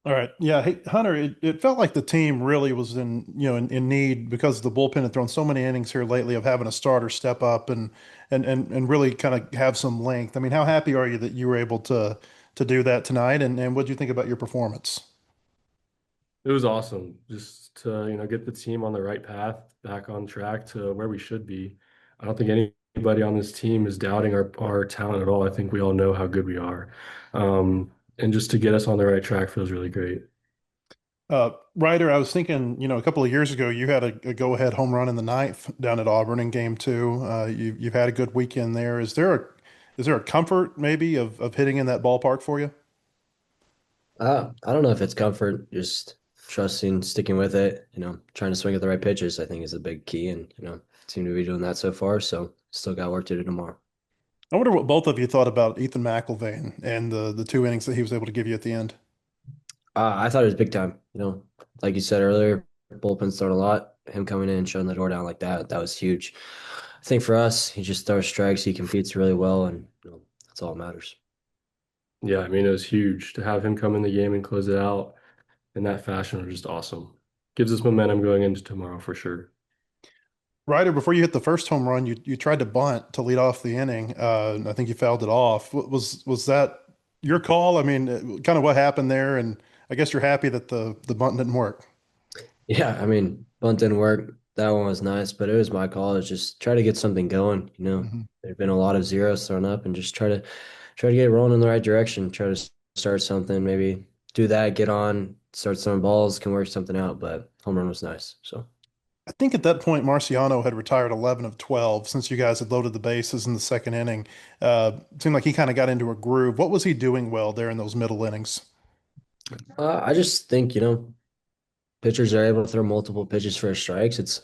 All right. Yeah. Hey, Hunter, it felt like the team really was in need because the bullpen had thrown so many innings here lately of having a starter step up and really kind of have some length. I mean, how happy are you that you were able to do that tonight? And what do you think about your performance? It was awesome just to, get the team on the right path, back on track to where we should be. I don't think anybody on this team is doubting our talent at all. I think we all know how good we are. And just to get us on the right track feels really great. Ryder, I was thinking, a couple of years ago, you had a go-ahead home run in the ninth down at Auburn in game two. You've had a good weekend there. Is there a comfort maybe of hitting in that ballpark for you? I don't know if it's comfort, just trusting, sticking with it, trying to swing at the right pitches, I think is a big key. And, seem to be doing that so far. So still got work to do tomorrow. I wonder what both of you thought about Ethan McIlvaine and the two innings that he was able to give you at the end. I thought it was big time, like you said earlier, bullpen's thrown a lot. Him coming in and shutting the door down like that was huge. I think for us, he just throws strikes, he competes really well, and that's all that matters. Yeah, I mean, it was huge to have him come in the game and close it out in that fashion was just awesome. Gives us momentum going into tomorrow for sure. Ryder, before you hit the first home run, you tried to bunt to lead off the inning. And I think you fouled it off. Was that your call? I mean, kind of what happened there? And I guess you're happy that the bunt didn't work. Yeah, I mean, bunt didn't work. That one was nice, but it was my call. It's just try to get something going. Mhm. There've been a lot of zeros thrown up, and just try to get it rolling in the right direction. Try to start something, maybe do that, get on, start throwing balls, can work something out. But home run was nice. So I think at that point, Marciano had retired 11 of 12 since you guys had loaded the bases in the second inning. It seemed like he kind of got into a groove. What was he doing well there in those middle innings? I just think pitchers are able to throw multiple pitches for strikes. It's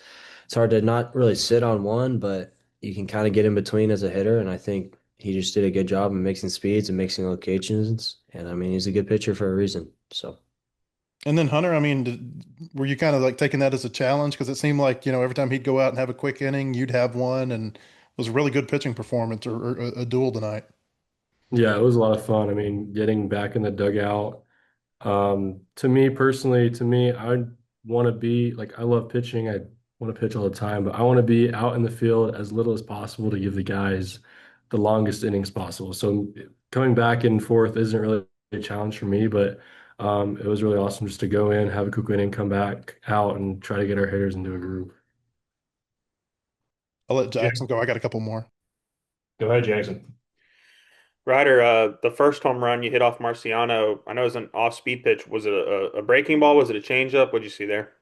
hard to not really sit on one, but you can kind of get in between as a hitter. And I think he just did a good job of mixing speeds and mixing locations. And I mean, he's a good pitcher for a reason. So. And then Hunter, I mean, were you kind of like taking that as a challenge? Because it seemed like, every time he'd go out and have a quick inning, you'd have one, and it was a really good pitching performance or a duel tonight. Yeah, it was a lot of fun. I mean, getting back in the dugout. To me personally, I want to be like I love pitching. I want to pitch all the time, but I want to be out in the field as little as possible to give the guys the longest innings possible. So coming back and forth isn't really a challenge for me, but it was really awesome just to go in, have a quick inning, come back out, and try to get our hitters into a groove. I'll let Ja- Jackson go. I got a couple more. Go ahead, Jackson. Ryder, the first home run you hit off Marciano, I know it was an off-speed pitch. Was it a breaking ball? Was it a changeup? What'd you see there?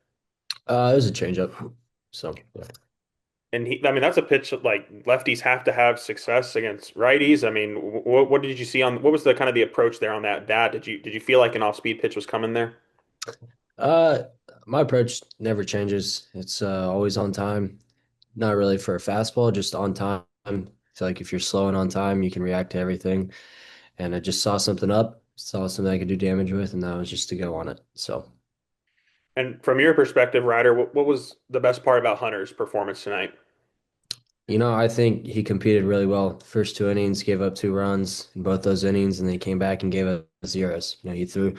It was a changeup. So yeah. And I mean, that's a pitch that, like lefties have to have success against righties. I mean, what did you see on? What was the kind of the approach there on that bat? Did you feel like an off-speed pitch was coming there? Uh, my approach never changes. It's always on time. Not really for a fastball, just on time. I feel like if you're slow and on time, you can react to everything. And I just saw something up, saw something I could do damage with, and that was just to go on it. So, And from your perspective, Ryder, what was the best part about Hunter's performance tonight? I think he competed really well. First two innings, gave up 2 runs in both those innings, and then he came back and gave us zeros. He threw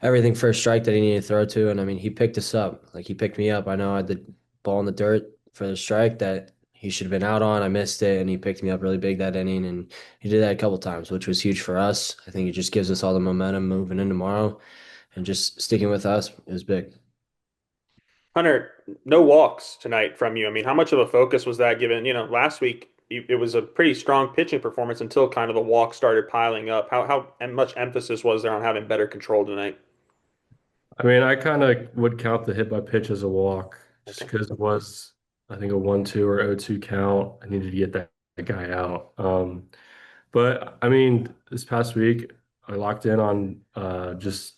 everything for a strike that he needed to throw to, and I mean, he picked us up. Like he picked me up. I know I had the ball in the dirt for the strike that he should have been out on. I missed it, and he picked me up really big that inning, and he did that a couple times, which was huge for us. I think it just gives us all the momentum moving in tomorrow, and just sticking with us is big. Hunter, no walks tonight from you. I mean, how much of a focus was that given, last week it was a pretty strong pitching performance until kind of the walks started piling up. How much emphasis was there on having better control tonight? I mean, I kind of would count the hit by pitch as a walk just Okay. because it was, I think, a 1-2 or 0-2 count. I needed to get that guy out. But I mean, this past week, I locked in on just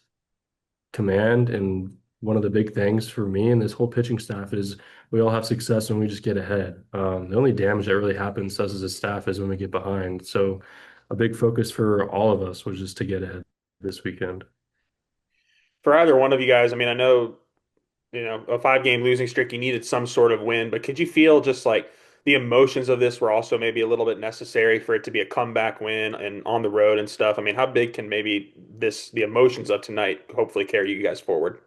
command. And one of the big things for me and this whole pitching staff is we all have success when we just get ahead. The only damage that really happens to us as a staff is when we get behind. So a big focus for all of us was just to get ahead this weekend. For either one of you guys, I mean, I know, a 5-game losing streak, you needed some sort of win, but could you feel just like the emotions of this were also maybe a little bit necessary for it to be a comeback win and on the road and stuff. I mean, how big can maybe the emotions of tonight hopefully carry you guys forward?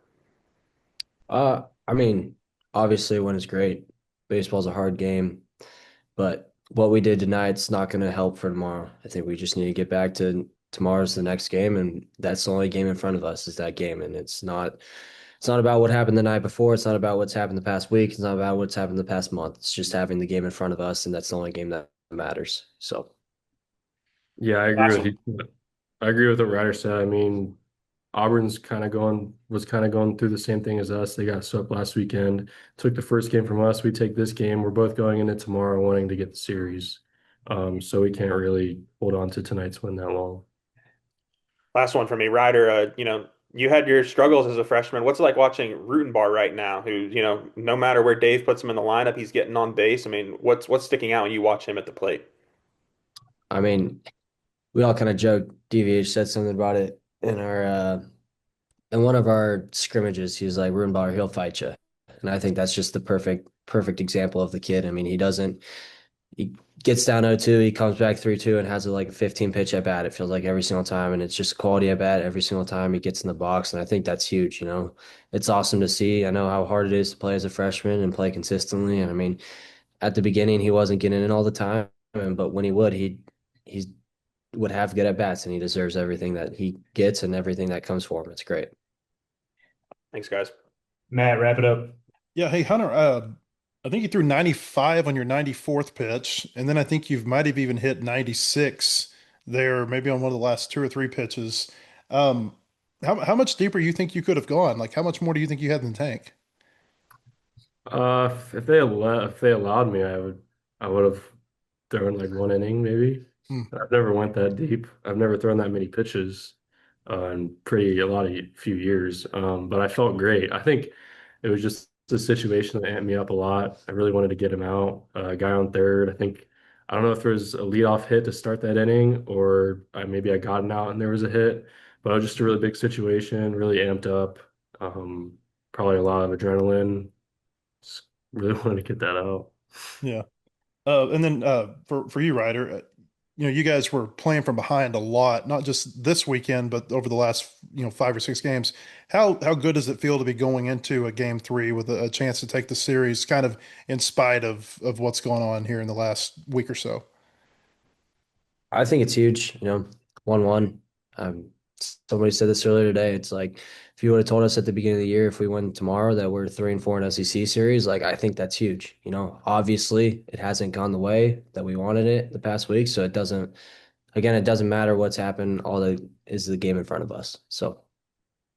I mean, obviously, when it's great. Baseball's a hard game, but what we did tonight's not going to help for tomorrow. I think we just need to get back to tomorrow's the next game, and that's the only game in front of us is that game. And it's not about what happened the night before. It's not about what's happened the past week. It's not about what's happened the past month. It's just having the game in front of us, and that's the only game that matters. So Yeah, I agree Last with one. you. I agree with what Ryder said. I mean, Auburn's kind of going through the same thing as us. They got swept last weekend, took the first game from us. We take this game. We're both going into tomorrow wanting to get the series. So we can't really hold on to tonight's win that long. Last one for me, Ryder. You had your struggles as a freshman. What's it like watching Rutenbar right now? Who, no matter where Dave puts him in the lineup, he's getting on base. I mean, what's sticking out when you watch him at the plate? I mean, we all kind of joked. DVH said something about it in one of our scrimmages. He was like, "Rubenbauer, he'll fight you," and I think that's just the perfect example of the kid. I mean, he gets down 0-2, he comes back 3-2 and has like a 15 pitch at bat. It feels like every single time, and it's just quality at bat every single time he gets in the box. And I think that's huge. It's awesome to see. I know how hard it is to play as a freshman and play consistently. And I mean, at the beginning, he wasn't getting in all the time, but when he would, he would have good at bats, and he deserves everything that he gets and everything that comes for him. It's great. Thanks, guys. Matt, wrap it up. Yeah, hey Hunter, I think you threw 95 on your 94th pitch, and then I think you might have even hit 96 there, maybe on one of the last two or three pitches. Um, how much deeper you think you could have gone? Like, how much more do you think you had in the tank? If they allowed me, I would have thrown like one inning maybe. Hmm. I've never went that deep. I've never thrown that many pitches in pretty a lot of few years. But I felt great. I think it was just a situation that amped me up a lot. I really wanted to get him out. Guy on third. I don't know if there was a leadoff hit to start that inning, or maybe I got him out and there was a hit. But it was just a really big situation, really amped up. Probably a lot of adrenaline. Just really wanted to get that out. Yeah. And then for you, Ryder, you guys were playing from behind a lot, not just this weekend, but over the last, five or six games. How good does it feel to be going into a game three with a chance to take the series, kind of in spite of what's going on here in the last week or so? I think it's huge, 1-1. Somebody said this earlier today. It's like if you would have told us at the beginning of the year if we win tomorrow that we're 3-4 in SEC series, like I think that's huge. Obviously it hasn't gone the way that we wanted it the past week, so it doesn't matter what's happened. All that is the game in front of us. So